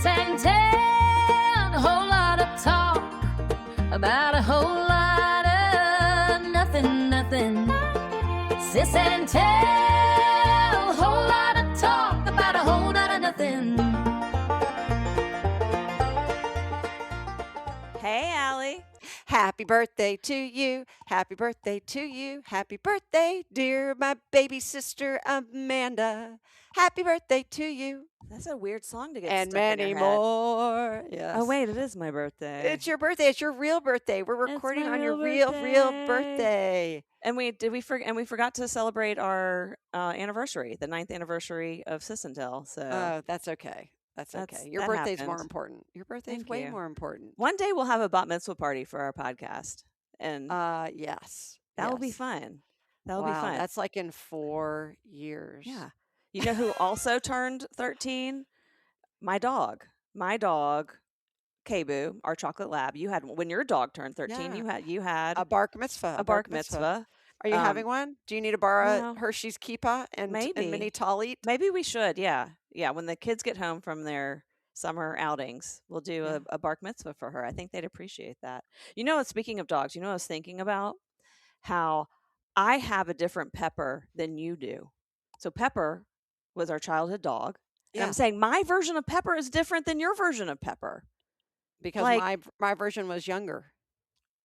Sis and tell, a whole lot of talk about a whole lot of nothing, nothing. Sis and tell, a whole lot of talk about a whole lot of nothing. Hey, Allie. Happy birthday to you. Happy birthday to you. Happy birthday, dear my baby sister Amanda. Happy birthday to you. That's a weird song to get And stuck in many your head. more. Yes. Oh, wait, it is my birthday. It's your birthday. It's your real birthday. We're It's recording my on your real real birthday. birthday. And we forgot to celebrate our anniversary, the 9th anniversary of Sis and Tell. So Oh, that's okay. That's okay. Your that birthday's more happened. important. Your birthday's Thank way you. more important. One day we'll have a bat mitzvah party for our podcast, and Yes. that will be yes. fun. That will Wow, be fun. that's like in 4 years. Yeah. You know who also turned 13? My dog, Kabu, our chocolate lab. You had when your dog turned 13. Yeah. You had A bark mitzvah. a bark mitzvah. Are you having one? Do you need to borrow no. Hershey's Kippah and Maybe. mini Talit? Maybe we should. Yeah. When the kids get home from their summer outings, we'll do Yeah. a bark mitzvah for her. I think they'd appreciate that. Speaking of dogs, I was thinking about how I have a different Pepper than you do. So Pepper was our childhood dog. And Yeah. I'm saying my version of Pepper is different than your version of Pepper. Because my version was younger.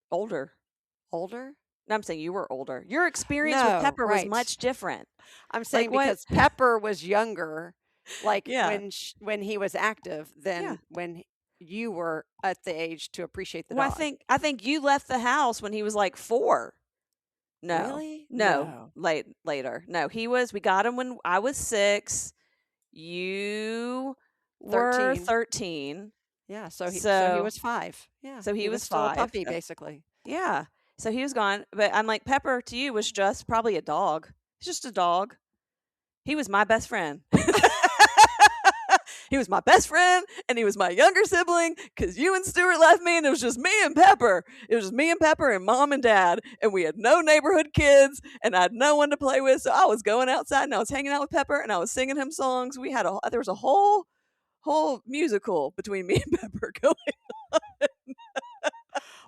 Older. Older? No, I'm saying you were older. Your experience No, with Pepper was right. much different. I'm saying what- because Pepper was younger, like Yeah. when he was active, than Yeah. when you were at the age to appreciate the Well, dog. I think you left the house when he was like 4. No. Really? No. Later. No, we got him when I was 6. You were 13. Yeah, so he So- was 5. Yeah. so he was still a 5. puppy, basically. Yeah. So he was gone. But I'm like, Pepper to you was just probably a dog. He's just a dog. He was my best friend. He was my best friend, and he was my younger sibling because you and Stuart left me, and it was just me and Pepper. It was just me and Pepper and Mom and Dad, and we had no neighborhood kids, and I had no one to play with, so I was going outside, and I was hanging out with Pepper, and I was singing him songs. There was a whole musical between me and Pepper going.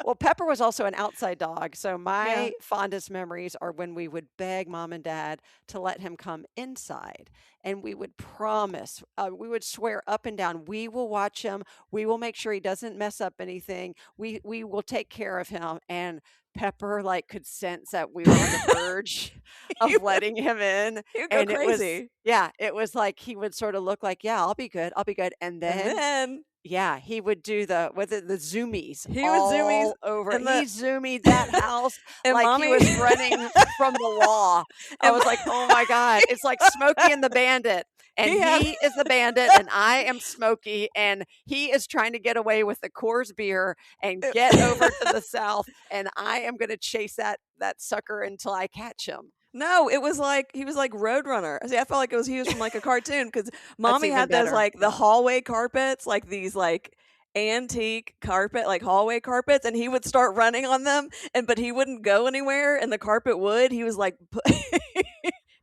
Well, Pepper was also an outside dog, so my Yeah. fondest memories are when we would beg Mom and Dad to let him come inside, and we would promise, we would swear up and down, we will watch him, we will make sure he doesn't mess up anything, we will take care of him. And Pepper could sense that we were on the verge of letting him in, He would go and crazy. it was like he would sort of look like, yeah, I'll be good, and And then. then Yeah, he would do the zoomies. He would zoomies, all over. and He zoomied that house and like Mommy he was running from the law. I And was like, oh my God. It's like Smokey and the Bandit. And He had- he is the bandit and I am Smokey. And he is trying to get away with the Coors beer and get over to the south. And I am going to chase that sucker until I catch him. No, it was like he was like Roadrunner. See, I felt like he was from like a cartoon because Mommy even had those better. like the hallway carpets, like these like antique carpet, like hallway carpets, and he would start running on them, but he wouldn't go anywhere, and the carpet would. He was like,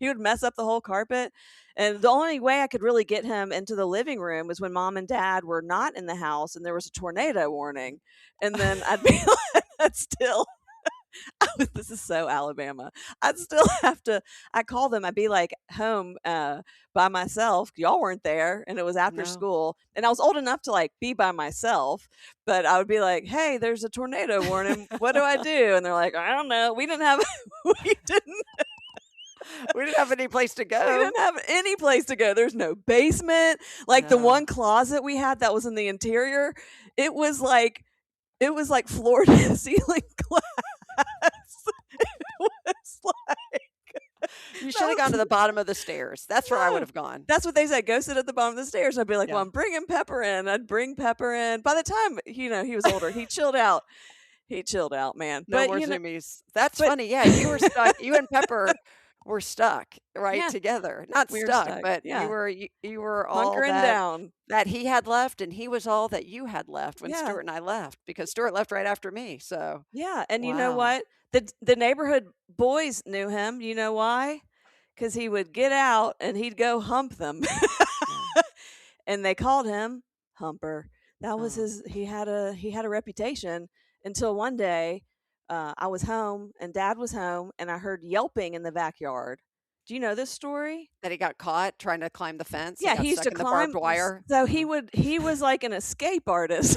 he would mess up the whole carpet. And the only way I could really get him into the living room was when Mom and Dad were not in the house and there was a tornado warning, and then I'd be like, that's still. This is so Alabama. I'd still have to. I call them. I'd be like home by myself. Y'all weren't there, and it was after No. school. And I was old enough to like be by myself. But I would be like, "Hey, there's a tornado warning. What do I do?" And they're like, "I don't know. We didn't have. We We didn't have any place to go. We didn't have any place to go. There's no basement. Like the No. one closet we had that was in the interior. It was like floor to ceiling glass. It was like You should have gone to the bottom of the stairs. That's where I No. would have gone. that's what they said. Go sit at the bottom of the stairs. And I'd be like, Yeah. well, I'm bringing Pepper in. I'd bring Pepper in. By the time, he was older, he chilled out. He chilled out, man. No but more you know, zoomies. That's but- funny. Yeah, you were stuck. You and Pepper were stuck Yeah. together. Not We were stuck, stuck, but yeah. you were all hunkering that, down. that he had left, and he was all that you had left when Yeah. Stuart and I left, because Stuart left right after me. So Yeah. And you know Wow. what? The neighborhood boys knew him. You know why? Because he would get out and he'd go hump them. And they called him humper. That was Oh. his. He had a reputation until one day, I was home and Dad was home, and I heard yelping in the backyard. Do you know this story? That he got caught trying to climb the fence. Yeah, He got he used stuck to in the barbed climb. wire. So he was like an escape artist.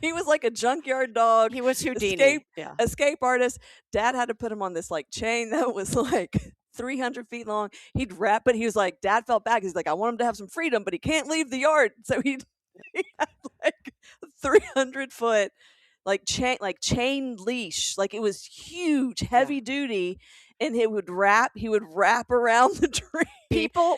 He was like a junkyard dog. He was Houdini. Escape Yeah. escape artist. Dad had to put him on this like chain that was like 300 feet long. He'd wrap, but he was like, Dad felt bad. He's like, I want him to have some freedom, but he can't leave the yard. So he had like 300-foot like chain leash. Like it was huge, heavy duty, and he would wrap around the tree.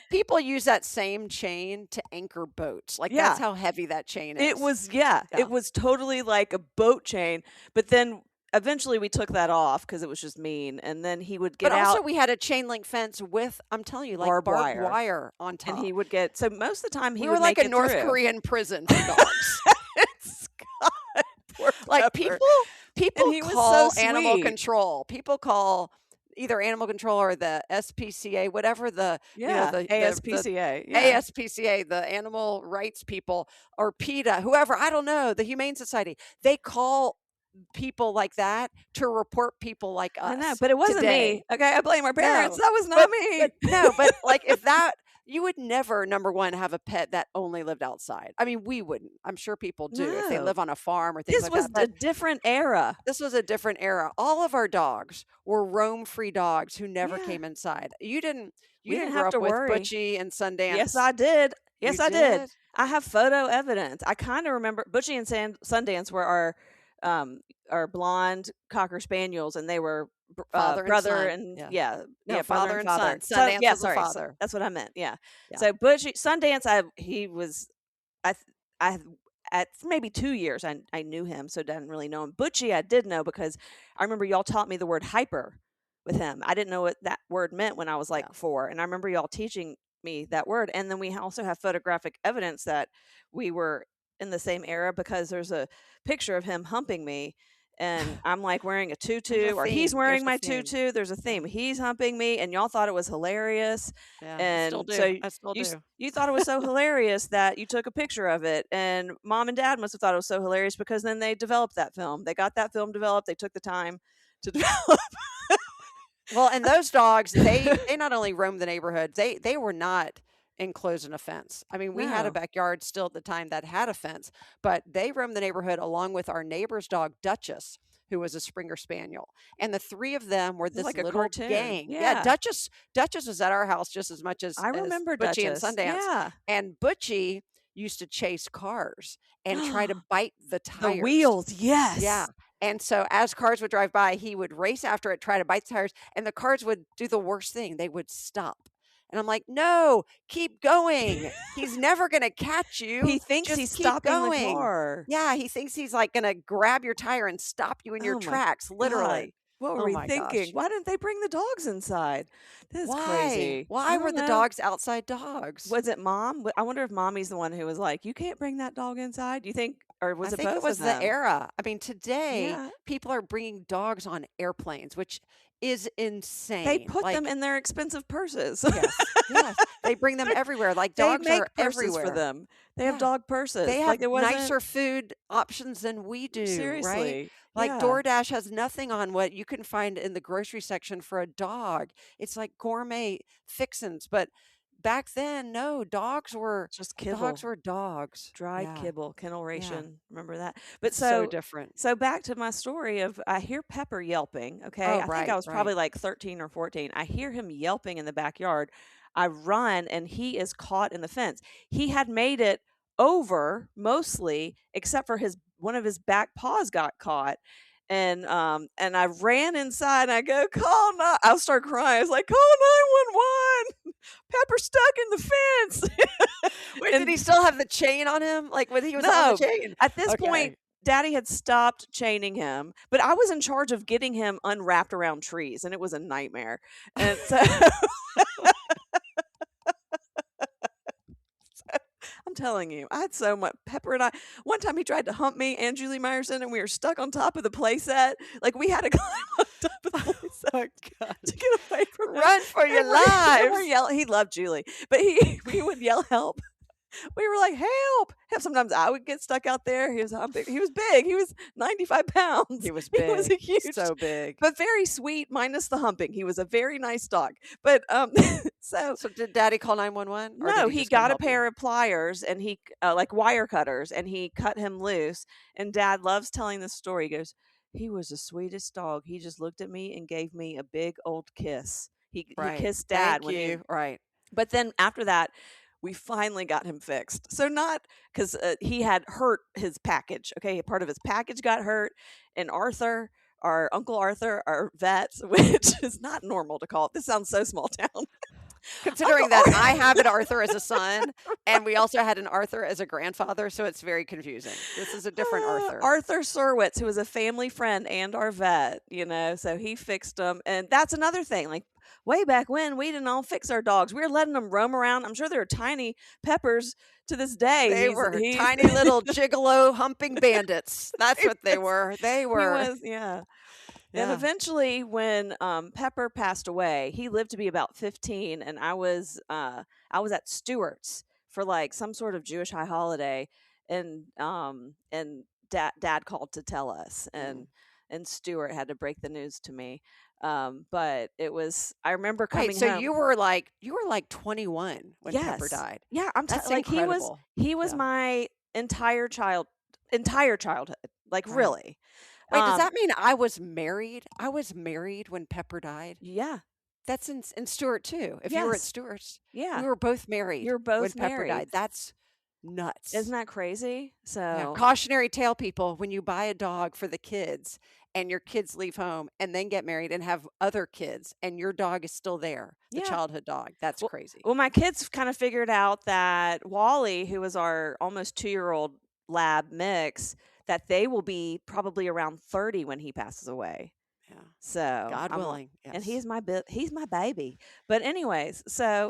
People use that same chain to anchor boats. Like Yeah. that's how heavy that chain is. It was it was totally like a boat chain. But then eventually we took that off because it was just mean. And then he would get But also out, we had a chain link fence with, I'm telling you, like Barbed barbed wire. wire on top. and he would get. So most of the time he we would were like make a it North through. Korean prison for dogs. Scott, poor Like Pepper. people he was call so animal sweet. control. People call either animal control or the SPCA, whatever the Yeah, the ASPCA. Yeah. ASPCA, the animal rights people, or PETA, whoever, I don't know, the Humane Society. They call people like that to report people like us. I know, but it wasn't today. me. Okay, I blame our parents. No, That was not me. But like if that, you would never, number one, have a pet that only lived outside. I mean, we wouldn't. I'm sure people do if they No. live on a farm or things This like was that. But a different era. this was a different era. All of our dogs were roam-free dogs who never Yeah. came inside. You didn't We didn't grow have up to with worry. Butchie and Sundance. Yes, I did. Yes, You I did. did? I have photo evidence. I kind of remember Butchie and Sundance were our blonde cocker spaniels, and they were Father and brother son. and Yeah. No, brother father and and father. son. Sundance yeah, was the sorry, father. that's what I meant. Yeah. Yeah. So Butchie Sundance, I at maybe 2 years I knew him, so didn't really know him. Butchie I did know because I remember y'all taught me the word hyper with him. I didn't know what that word meant when I was like Yeah. 4, and I remember y'all teaching me that word. And then we also have photographic evidence that we were in the same era because there's a picture of him humping me, and I'm like wearing a tutu, or he's theme. wearing There's my a theme. tutu. There's a theme. He's humping me, and y'all thought it was hilarious. Yeah, And I still do. so I still you, do. you thought it was so hilarious that you took a picture of it, and Mom and Dad must have thought it was so hilarious because then they developed that film. They got that film developed. They took the time to develop. Well, and those dogs, they not only roamed the neighborhood, they were not enclosed in a fence. I mean, we had a No. backyard still at the time that had a fence, but they roamed the neighborhood along with our neighbor's dog, Duchess, who was a Springer Spaniel. And the three of them were this like a little cartoon. gang. Yeah. Duchess was at our house just as much as I remember Butchie Duchess. and Sundance. Yeah. And Butchie used to chase cars and try to bite the tires. The wheels, yes. Yeah. And so as cars would drive by, he would race after it, try to bite the tires, and the cars would do the worst thing. They would stop. And I'm like, no, keep going. He's never going to catch you. He thinks Just he's keep stopping going. the car. Yeah, he thinks he's like going to grab your tire and stop you in your Oh my tracks, literally. What were Oh we my thinking? gosh. Why didn't they bring the dogs inside? This is Why? crazy. Why I were don't the know. dogs outside dogs? Was it Mom? I wonder if Mommy's the one who was like, "You can't bring that dog inside." Do you think, or was I it think both it was of the them? era. I mean, today Yeah. people are bringing dogs on airplanes, which is insane. They put Like, them in their expensive purses. yes, yes. They bring them everywhere. Like They dogs make are purses everywhere. for them. They have Yeah. dog purses. They have like it wasn't, nicer food options than we do, right? seriously. Like yeah. DoorDash has nothing on what you can find in the grocery section for a dog. It's like gourmet fixins. But back then, no, dogs were Just kibble, dogs. dried Yeah. kibble, kennel ration. Remember that? But It's so different. So back to my story of I hear Pepper yelping. Okay, Oh, I think right, I was probably right. like 13 or 14. I hear him yelping in the backyard. I run, and he is caught in the fence. He had made it over mostly, except for one of his back paws got caught. And I ran inside, and I go, I'll start crying. I was like, call 911. Pepper's stuck in the fence. Wait, And- did he still have the chain on him? Like when he was on No. the chain? At this Okay. point, Daddy had stopped chaining him, but I was in charge of getting him unwrapped around trees, and it was a nightmare. And so, I'm telling you, I had so much. Pepper and I, one time he tried to hump me and Julie Meyerson, and we were stuck on top of the playset. Like we had to climb on top of the playset to get away from him. Run for your And we were lives. yelling. He loved Julie, but he would yell help. We were like, help. Sometimes I would get stuck out there. He was humping. He was big. He was 95 pounds. He was He was big. a huge, So big. but very sweet, minus the humping. He was a very nice dog. But so So did Daddy call 911? Or did no, he he just come got a help you? pair of pliers and he like wire cutters, and he cut him loose. And Dad loves telling this story. He goes, he was the sweetest dog. He just looked at me and gave me a big old kiss. He Right. kissed Dad Thank when he. you. Right. But then after that, we finally got him fixed. So not because he had hurt his package. Okay, part of his package got hurt, and Arthur, our Uncle Arthur, our vet, which is not normal to call it. This sounds so small town. Considering Uncle that I have an Arthur as a son, and we also had an Arthur as a grandfather, so it's very confusing. This is a different Arthur. Arthur Surwitz, who was a family friend and our vet, so he fixed them. And that's another thing. Like way back when, we didn't all fix our dogs. We were letting them roam around. I'm sure they were tiny Peppers to this day. They were tiny little gigolo humping bandits. That's what they were. They were. Yeah. Yeah. And eventually, when Pepper passed away, he lived to be about 15, and I was at Stewart's for like some sort of Jewish high holiday, and Dad called to tell us, and Stewart had to break the news to me. But it was, I remember coming Wait, so home. you were like 21 when Pepper Yes. died. Yeah, That's like incredible. he was Yeah. my entire childhood, like Right. really. Wait, does that mean I was married? I was married when Pepper died. Yeah. That's in Stewart too. If you were at Yes. Stewart's, Yeah. we were both married. You're both when Pepper married. died. That's nuts. Isn't that crazy? So Yeah. Cautionary tale, people: when you buy a dog for the kids and your kids leave home and then get married and have other kids, and your dog is still there, the Yeah. childhood dog, that's crazy. Well, my kids kind of figured out that Wally, who was our almost 2-year-old lab mix, that they will be probably around 30 when he passes away. Yeah. So God willing. and Yes. he's my baby. But anyways, so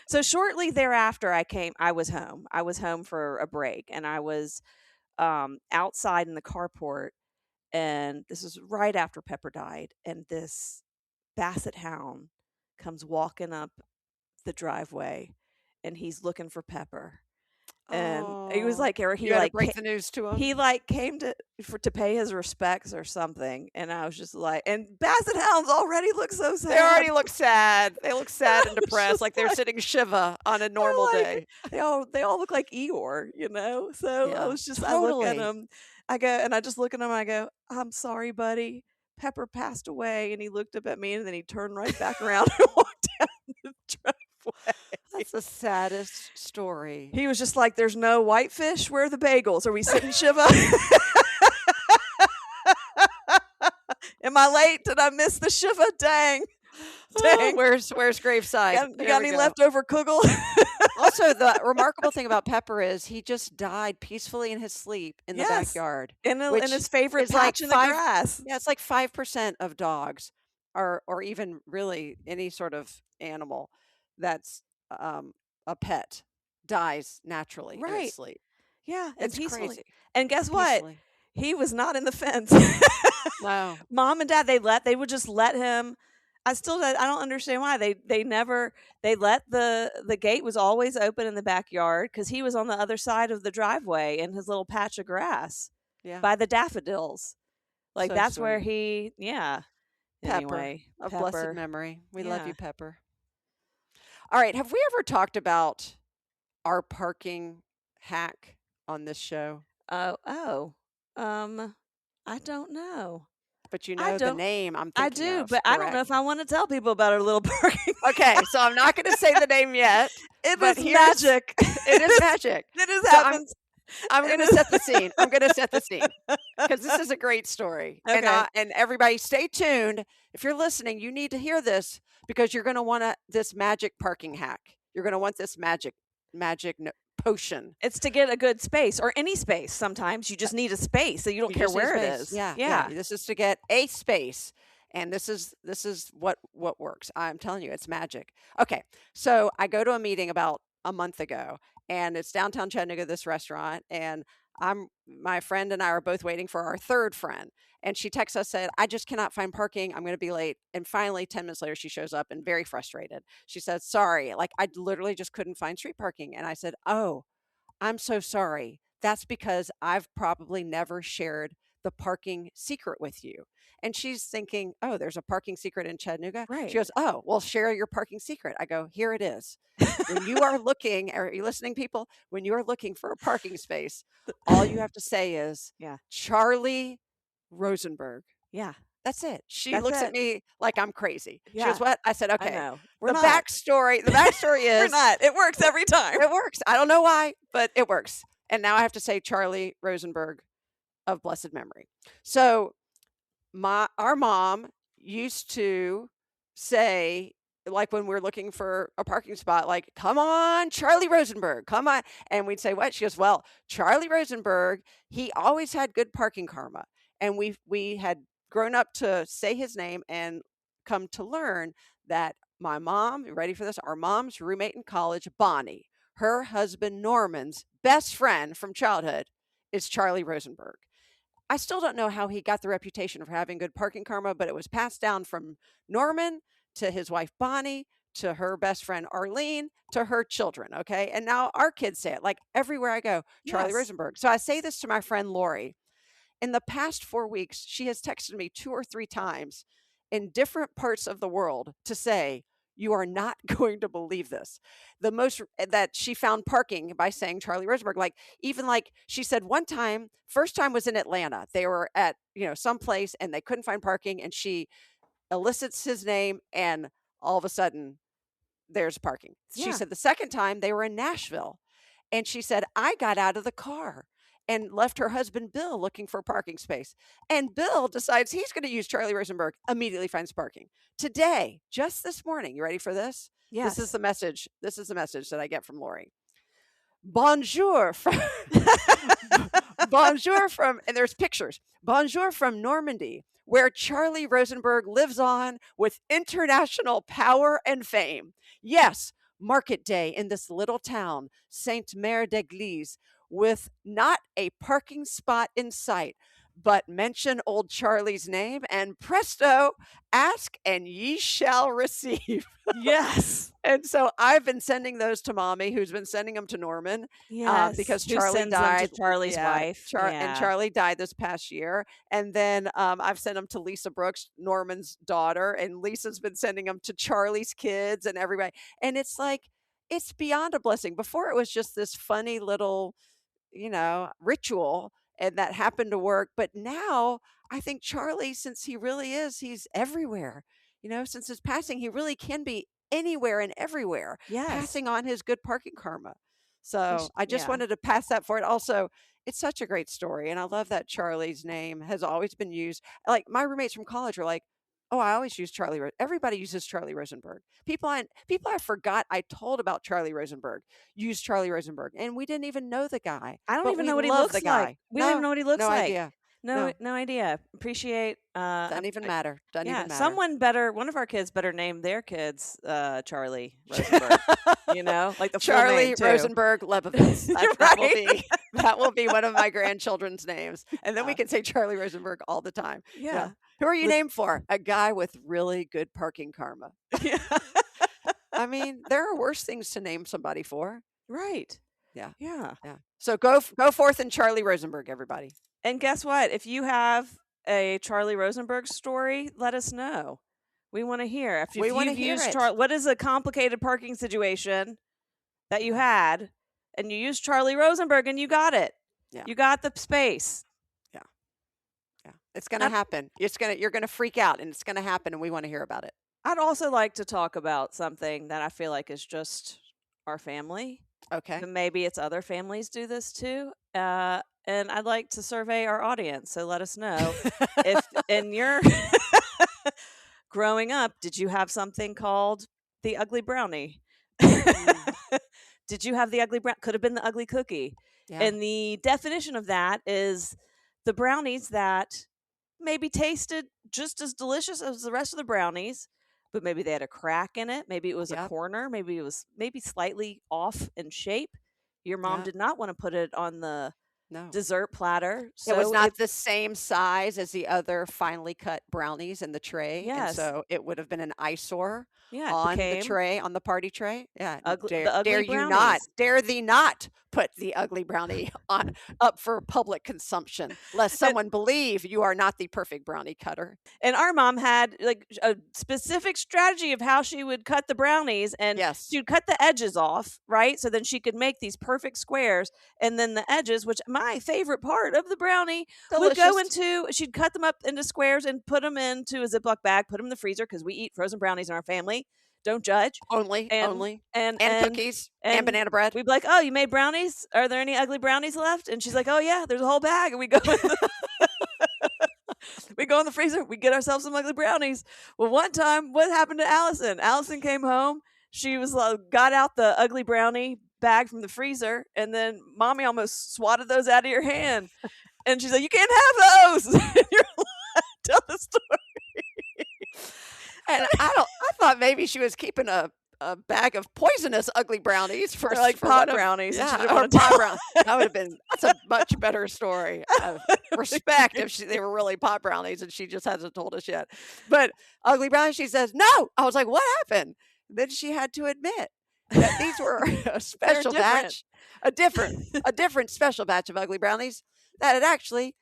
so shortly thereafter, I was home. I was home for a break, and I was outside in the carport, and this is right after Pepper died, and this basset hound comes walking up the driveway, and he's looking for Pepper. And he was like, or he you had like to break the news to him. he like came to pay his respects or something, and I was just like, and basset hounds already look so sad. They already look sad. They look sad and was depressed, just like they're like- sitting Shiva on a normal like- day. They all look like Eeyore, So Yeah, I was just I look at totally. him, I go, and I just look at him, I go, I'm sorry, buddy. Pepper passed away, and he looked up at me, and then he turned right back around and walked down the driveway. That's the saddest story. He was just like, "There's no whitefish. Where are the bagels? Are we sitting Shiva? Am I late? Did I miss the Shiva? Dang. Dang. Where's graveside? You There got we any go. leftover kugel?" Also, the remarkable thing about Pepper is he just died peacefully in his sleep in the Yes. backyard. in which his favorite is like patch in the 5 grass. Yeah, it's like 5% of dogs, or even really any sort of animal that's a pet, dies naturally in Right. its sleep. Yeah, and It's peacefully. crazy. And guess what? Peacefully. He was not in the fence. No. Mom and Dad, they would just let him. I don't understand why they let the gate was always open in the backyard because he was on the other side of the driveway in his little patch of grass Yeah. by the daffodils. Like So that's where sweet. Pepper, Anyway, of Pepper. blessed memory. We love Yeah. you, Pepper. All right. Have we ever talked about our parking hack on this show? I don't know. But you I know the don't- name I'm I thinking do, of, but I don't know correct? if I want to tell people about our little parking. Okay, so I'm not going to say the name yet. It but is here's- magic. It is magic. It is So happens. I'm going to set the scene. I'm going to set the scene because this is a great story. Okay. And everybody, stay tuned. If you're listening, you need to hear this because you're going to want this magic parking hack. You're going to want this magic potion. It's to get a good space or any space. Sometimes you just need a space, so you don't You care just need where it space. is. Yeah. This is to get a space, and this is what works. I'm telling you, it's magic. Okay, so I go to a meeting about a month ago, and it's downtown Chattanooga, this restaurant, and my friend and I are both waiting for our third friend. And she texts us, said, I just cannot find parking. I'm going to be late. And finally, 10 minutes later, she shows up and very frustrated. She said, sorry, like I literally just couldn't find street parking. And I said, oh, I'm so sorry. That's because I've probably never shared the parking secret with you. And she's thinking, oh, there's a parking secret in Chattanooga. Right. She goes, oh, well, share your parking secret. I go, here it is. When you are looking, are you listening, people? When you are looking for a parking space, all you have to say is, Yeah. Charlie Rosenberg. Yeah. That's it. She That's looks it. at me like I'm crazy. She Yeah. goes, what? I said, I okay. know. The backstory We're is not. It works every time. it works. I don't know why, but it works. And now I have to say Charlie Rosenberg of blessed memory. So our mom used to say, like when we're looking for a parking spot, like, come on, Charlie Rosenberg, come on. And we'd say, what? She goes, well, Charlie Rosenberg, he always had good parking karma. And we had grown up to say his name and come to learn that my mom, you ready for this? Our mom's roommate in college, Bonnie, her husband Norman's best friend from childhood is Charlie Rosenberg. I still don't know how he got the reputation for having good parking karma, but it was passed down from Norman to his wife Bonnie to her best friend Arlene to her children. Okay. And now our kids say it like everywhere I go, Charlie Yes. Rosenberg. So I say this to my friend Lori. In the past 4 weeks, she has texted me 2 or 3 times in different parts of the world to say, you are not going to believe this. The most that she found parking by saying Charlie Rosenberg, like even like she said one time, first time was in Atlanta. They were at, someplace and they couldn't find parking and she elicits his name and all of a sudden there's parking. She Yeah. said the second time they were in Nashville and she said, I got out of the car and left her husband, Bill, looking for a parking space. And Bill decides he's going to use Charlie Rosenberg, immediately finds parking. Today, just this morning, you ready for this? Yes. This is the message. This is the message that I get from Lori. Bonjour from Bonjour from, and there's pictures. Bonjour from Normandy, where Charlie Rosenberg lives on with international power and fame. Yes, market day in this little town, Sainte-Mère d'Église, with not a parking spot in sight. But mention old Charlie's name, and presto, ask and ye shall receive. Yes. And so I've been sending those to Mommy, who's been sending them to Norman. Yes. Because Who Charlie sends them to died. Charlie's wife. And Charlie died this past year. And then I've sent them to Lisa Brooks, Norman's daughter, and Lisa's been sending them to Charlie's kids and everybody. And it's like, it's beyond a blessing. Before it was just this funny little, ritual and that happened to work. But now I think Charlie, since he really is, he's everywhere. Since his passing, he really can be anywhere and everywhere, Yes. passing on his good parking karma. So I just yeah. wanted to pass that forward. Also, it's such a great story. And I love that Charlie's name has always been used. Like my roommates from college were like, oh, I always use Charlie. Everybody uses Charlie Rosenberg. People I forgot I told about Charlie Rosenberg use Charlie Rosenberg. And we didn't even know the guy. I don't but even we know what he love looks the guy. like. We don't even know what he looks no like. Idea. No idea. Appreciate. Doesn't even matter. Doesn't even matter. Someone better. One of our kids better name their kids Charlie Rosenberg. Like the full Charlie name, too. Rosenberg Lebovitz. Right. That will be one of my grandchildren's names, and then we can say Charlie Rosenberg all the time. Yeah. Who are you named for? A guy with really good parking karma. Yeah. I mean, there are worse things to name somebody for. Right. Yeah. Yeah. Yeah. So go forth in Charlie Rosenberg, everybody. And guess what? If you have a Charlie Rosenberg story, let us know. We want to hear. We want to hear it. What is a complicated parking situation that you had, and you used Charlie Rosenberg, and you got it. Yeah. You got the space. Yeah. It's going to happen. You're going to freak out, and it's going to happen, and we want to hear about it. I'd also like to talk about something that I feel like is just our family. Okay. And maybe it's other families do this too. And I'd like to survey our audience. So let us know if in your growing up, did you have something called the ugly brownie? Did you have the ugly brown? Could have been the ugly cookie. Yeah. And the definition of that is the brownies that maybe tasted just as delicious as the rest of the brownies, but maybe they had a crack in it. Maybe it was a corner. Maybe it was slightly off in shape. Your mom did not want to put it on the No. dessert platter. It was So not the same size as the other finely cut brownies in the tray, and yes. so it would have been an eyesore Yeah, it on the became tray, on the party tray. Yeah, the dare ugly you not, brownies. dare thee not put the ugly brownie on up for public consumption, lest And someone believe you are not the perfect brownie cutter. and our mom had like a specific strategy of how she would cut the brownies, and Yes, she would cut the edges off, right? So then she could make these perfect squares, and then the edges, which my favorite part of the brownie, would go delicious. into, she'd cut them up into squares and put them into a Ziploc bag, put them in the freezer because we eat frozen brownies in our family. Don't judge. Only, And only, and and and cookies and and banana bread. we'd be like, "Oh, you made brownies? Are there any ugly brownies left?" And she's like, "Oh yeah, there's a whole bag." And we go we go in the freezer, we get ourselves some ugly brownies. Well, one time, what happened to Allison? Allison came home. She was got out the ugly brownie bag from the freezer, and then mommy almost swatted those out of your hand. And she's like, "You can't have those." And you're like, tell the story. And I thought maybe she was keeping a bag of poisonous ugly brownies for Or like for pot one of, brownies. And she yeah, didn't or want to pot tell. brown. That would have been that's a much better story. Respect if they were really pot brownies and she just hasn't told us yet. But ugly brownies, she says no. I was like, what happened? Then she had to admit that these were a special different. batch, a different special batch of ugly brownies that had actually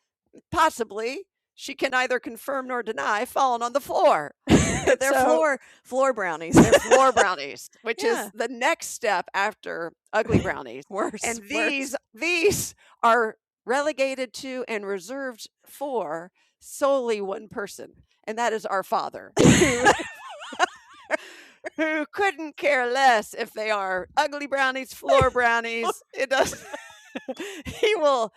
possibly, she can neither confirm nor deny, fallen on the floor. They're So- floor brownies. They're floor brownies, which Yeah. is the next step after ugly brownies. Worse. And worse. these are relegated to and reserved for solely one person, and that is our father, who couldn't care less if they are ugly brownies, floor brownies. It does. he will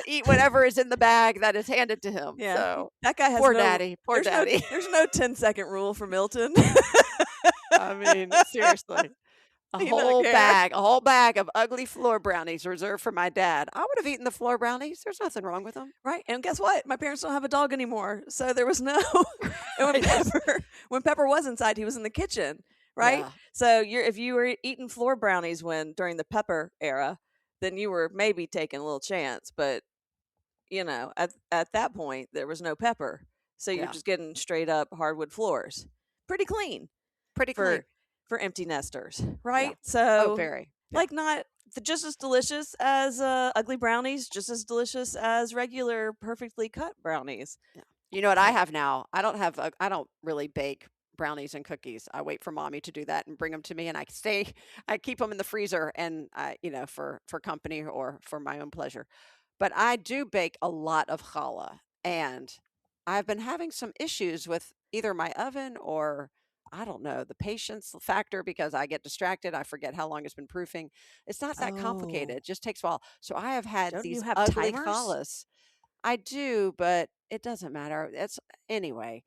eat whatever is in the bag that is handed to him. Yeah. So That guy has poor no, daddy, poor there's no- daddy. there's no 10-second rule for Milton. I mean, seriously. A He doesn't whole care. bag of ugly floor brownies reserved for my dad. I would have eaten the floor brownies. There's nothing wrong with them. Right. And guess what? My parents don't have a dog anymore. So there was no and Yes. when Pepper was inside, he was in the kitchen. Right. Yeah. So if you were eating floor brownies during the Pepper era, then you were maybe taking a little chance. But at that point there was no Pepper. So you're Yeah. just getting straight up hardwood floors. Pretty clean Pretty for clean. for empty nesters. Right. Oh, So very. like not just as delicious as ugly brownies, just as delicious as regular perfectly cut brownies. You know what I have now? I don't really bake brownies and cookies. I wait for mommy to do that and bring them to me, and I keep them in the freezer, and for company or for my own pleasure. But I do bake a lot of challah, and I've been having some issues with either my oven or, I don't know, the patience factor, because I get distracted. I forget how long it's been proofing. It's not that complicated. Oh. It just takes a while. So I have had Don't you these have ugly timers? challahs. I do, but it doesn't matter. Anyway.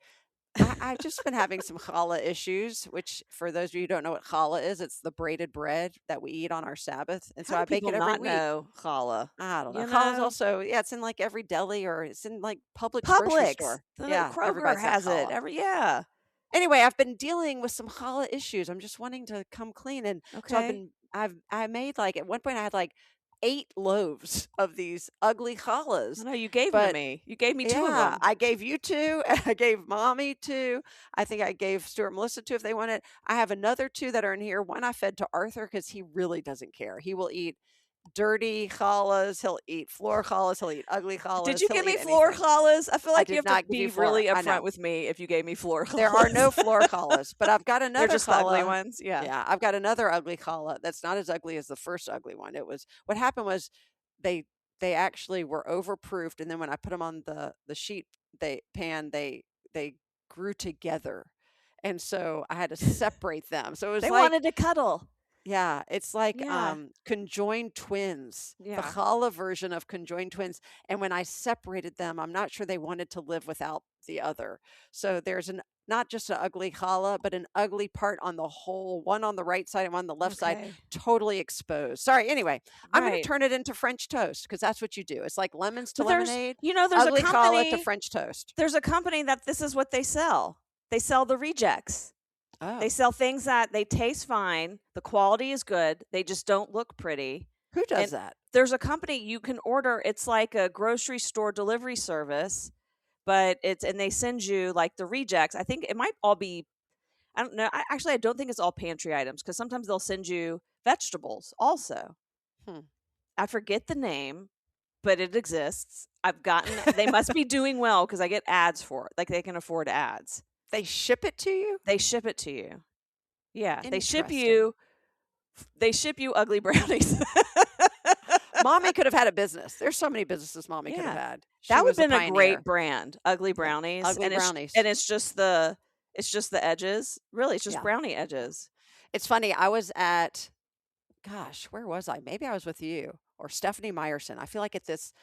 I've just been having some challah issues, which, for those of you who don't know what challah is, it's the braided bread that we eat on our Sabbath. And so How I do bake people it every not week. know challah? I don't know. You Challah's know? also, it's in like every deli, or it's in like Publix grocery Publix. store. The Yeah, Kroger everybody's got has it. challah. Yeah. Anyway, I've been dealing with some challah issues. I'm just wanting to come clean, and so Okay. I made, like, at one point I had like 8 loaves of these ugly challahs. I know you gave them to But me. You gave me 2 of yeah, them. I gave you 2, and I gave mommy 2. I think I gave Stuart and Melissa 2 if they wanted. I have another 2 that are in here. One I fed to Arthur because he really doesn't care. He will eat dirty challahs. He'll eat floor challahs. He'll eat ugly challahs. Did you He'll give me eat floor anything. challahs? I feel like did you have not to give you be floor. really I know. upfront with me if you gave me floor challahs. There are no floor challahs, but I've got another They're just the ugly challah. ones. Yeah. Yeah, I've got another ugly challah that's not as ugly as the first ugly one. What happened was they actually were overproofed, and then when I put them on the sheet pan, they grew together, and so I had to separate them. So it was They like, wanted to cuddle. yeah, it's like Yeah. conjoined twins, the Yeah. challah version of conjoined twins. And when I separated them, I'm not sure they wanted to live without the other. So there's not just an ugly challah, but an ugly part on the whole, one on the right side and one on the left side, Okay. totally exposed. Sorry. Anyway, I'm going Right. to turn it into French toast, because that's what you do. It's like lemons to But there's lemonade, there's ugly a challah company to French toast. there's a company that this is what they sell. They sell the rejects. Oh, They sell things that they taste fine, the quality is good, they just don't look pretty, Who does And that? there's a company you can order. It's like a grocery store delivery service, but and they send you like the rejects. I think it might all be, I don't know. I don't think it's all pantry items because sometimes they'll send you vegetables also. Hmm. I forget the name, but it exists. They must be doing well because I get ads for it. Like they can afford ads. They ship it to you? They ship it to you. Yeah, Interesting. they ship you ugly brownies. Mommy could have had a business. There's so many businesses Mommy could have Yeah. had. She That would was have a been a great pioneer. brand, Ugly Yeah. Brownies, Ugly and brownies. it's just the edges. Really, it's just Yeah. brownie edges. It's funny. I was at, gosh, where was I? Maybe I was with you or Stephanie Meyerson. I feel like at this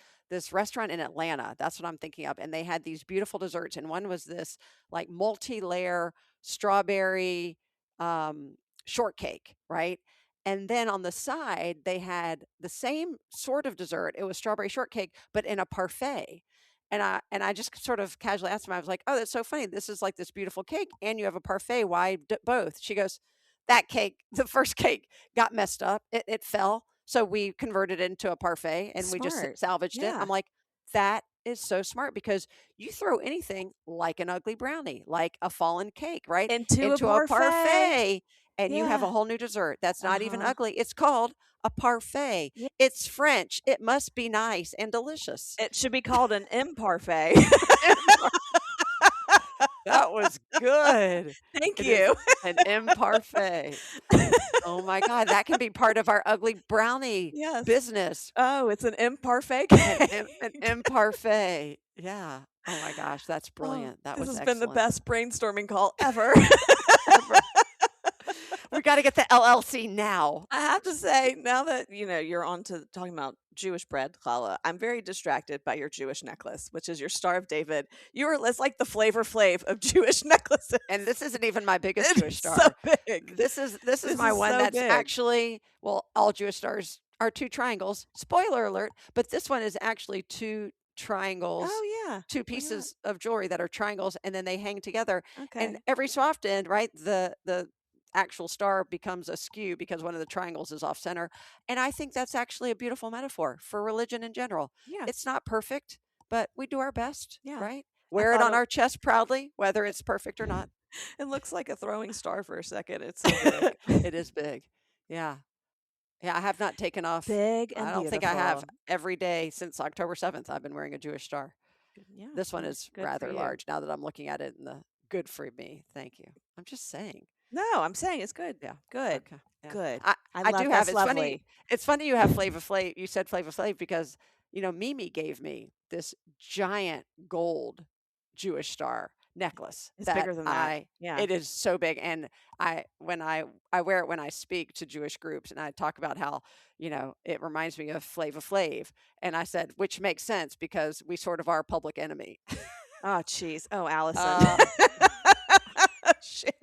restaurant in Atlanta. That's what I'm thinking of. And they had these beautiful desserts, and one was this like multi-layer strawberry shortcake, right? And then on the side, they had the same sort of dessert. It was strawberry shortcake, but in a parfait. And I just sort of casually asked him. I was like, "Oh, that's so funny. This is like this beautiful cake, and you have a parfait. Why both?" She goes, "That cake, the first cake, got messed up. It fell, so we converted it into a parfait, and we just Smart. salvaged it." Yeah. I'm like, "That is so smart because you throw anything like an ugly brownie, like a fallen cake, right, Into a into a parfait. parfait, and you have a Yeah. whole new dessert that's not even Uh-huh. ugly. It's called a parfait. Yeah. It's French. It must be nice and delicious." It should be called an imparfait. That was good. Thank It is you. an imparfait. Oh my god, that can be part of our ugly brownie Yes. business. Oh, it's an imparfait An imparfait. Yeah. Oh my gosh, that's Oh, brilliant. That this was has been the excellent. best brainstorming call ever. Ever. We got to get the LLC now. I have to say, now that you're on to talking about Jewish bread, challah, I'm very distracted by your Jewish necklace, which is your Star of David. It's like the Flavor Flav of Jewish necklaces. And this isn't even my biggest It Jewish is star. so big. This is This my is one so that's big. actually, well, all Jewish stars are two triangles. Spoiler alert, but this one is actually two triangles. Oh yeah. Two pieces of jewelry that are triangles, and then they hang together. Okay. And every so often, right, the actual star becomes askew because one of the triangles is off center. And I think that's actually a beautiful metaphor for religion in general. Yeah. It's not perfect, but we do our best, Yeah. right? Wear it on thought our chest proudly, whether it's perfect or not. It looks like a throwing star for a second. It's so big. It is big. Yeah. Yeah, I have not taken off. Big and I don't think I have beautiful. every day since October 7th. I've been wearing a Jewish star. Yeah. This one is Good for rather you. large now that I'm looking at it in the good for me. Thank you. I'm just saying. No, I'm saying it's good. Yeah. Good. Okay. Yeah. Good. I love do that's have. It's lovely. funny. It's funny you have Flava Flav. You said Flava Flav because Mimi gave me this giant gold Jewish star necklace. It's bigger than that. Yeah. It is so big, and when I wear it when I speak to Jewish groups, and I talk about how it reminds me of Flava Flav, and I said, which makes sense because we sort of are public enemy. Oh, jeez. Oh, Allison. Shit.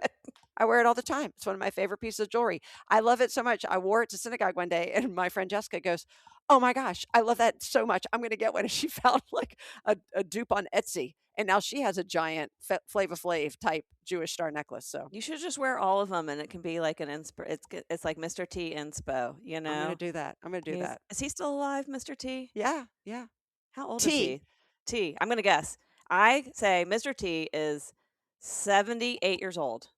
I wear it all the time. It's one of my favorite pieces of jewelry. I love it so much. I wore it to synagogue one day, and my friend Jessica goes, "Oh my gosh, I love that so much. I'm going to get one." And she found like a dupe on Etsy, and now she has a giant Flava Flav type Jewish star necklace. So You should just wear all of them, and it can be like an inspo. It's like Mr. T inspo. I'm going to do that. I'm going to do that. Is he still alive, Mr. T? Yeah, yeah. How old T. is he? T. I'm going to guess. I say Mr. T is 78 years old.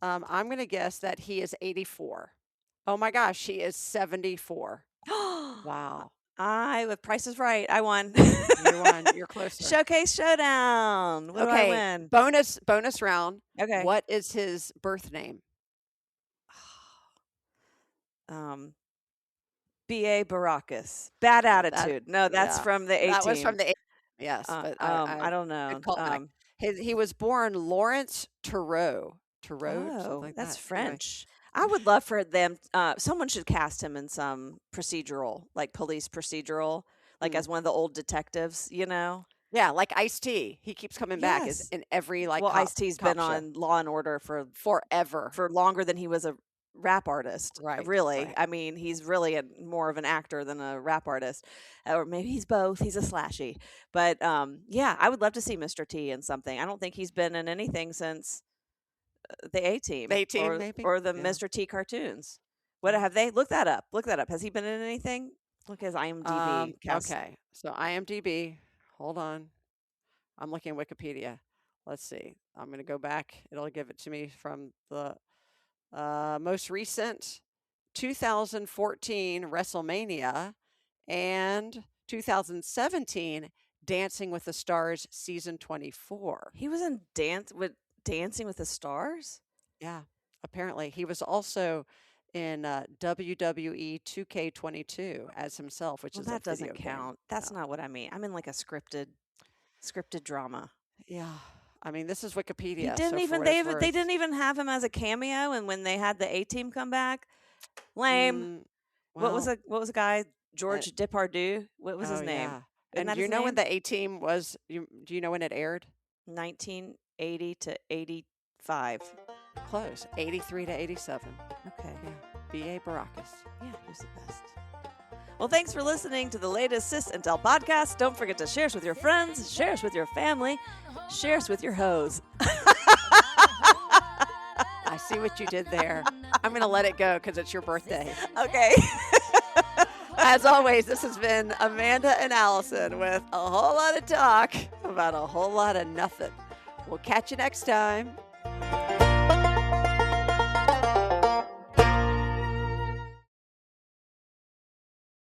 I'm going to guess that he is 84. Oh my gosh, he is 74. Wow. If Price is Right, I won. You won. You're closer. Showcase Showdown. What do I win? Bonus round. Okay. What is his birth name? B.A. Baracus. Bad attitude. No, that's from the 18. That was from the 18. Yes, but I don't know. good callback. He was born Lawrence Turreau. Turreau, something like that's that. French. I would love for them. Someone should cast him in some procedural, like police procedural, like as one of the old detectives. Yeah, like Ice-T. He keeps coming back Yes. in every like. Well, cop, Ice-T's cop been show. on Law and Order forever. for longer than he was a rap artist. Right, Really. right. I mean, he's really more of an actor than a rap artist, or maybe he's both. He's a slashy. But yeah, I would love to see Mr. T in something. I don't think he's been in anything since the A-Team. The A-Team, or, maybe? or the Yeah. Mr. T cartoons. What have they? Look that up. Look that up. Has he been in anything? Look at his IMDb cast. Okay, so IMDb. Hold on, I'm looking at Wikipedia. Let's see. I'm going to go back. It'll give it to me from the most recent 2014 WrestleMania and 2017 Dancing with the Stars season 24. He was in Dancing with the Stars? Yeah, apparently. He was also in WWE 2K22 as himself, which Well, is a that doesn't video game. count. That's No. not what I mean. I'm in like a scripted drama. Yeah. I mean, this is Wikipedia. He so didn't for even what they it's even they worth- didn't even have him as a cameo, and when they had the A-Team come back, lame. Mm, what was well, a guy? George Depardieu. What was his oh, name? yeah. Isn't And that do you his know when name? the A-Team was? Do you know when it aired? 1980 to 85. Close. 83 to 87. Okay. Yeah. B.A. Baracus. Yeah, he was the best. Well, thanks for listening to the latest Sis and Tell podcast. Don't forget to share us with your friends, share us with your family, share us with your hoes. I see what you did there. I'm going to let it go because it's your birthday. Okay. As always, this has been Amanda and Allison with a whole lot of talk about a whole lot of nothing. We'll catch you next time.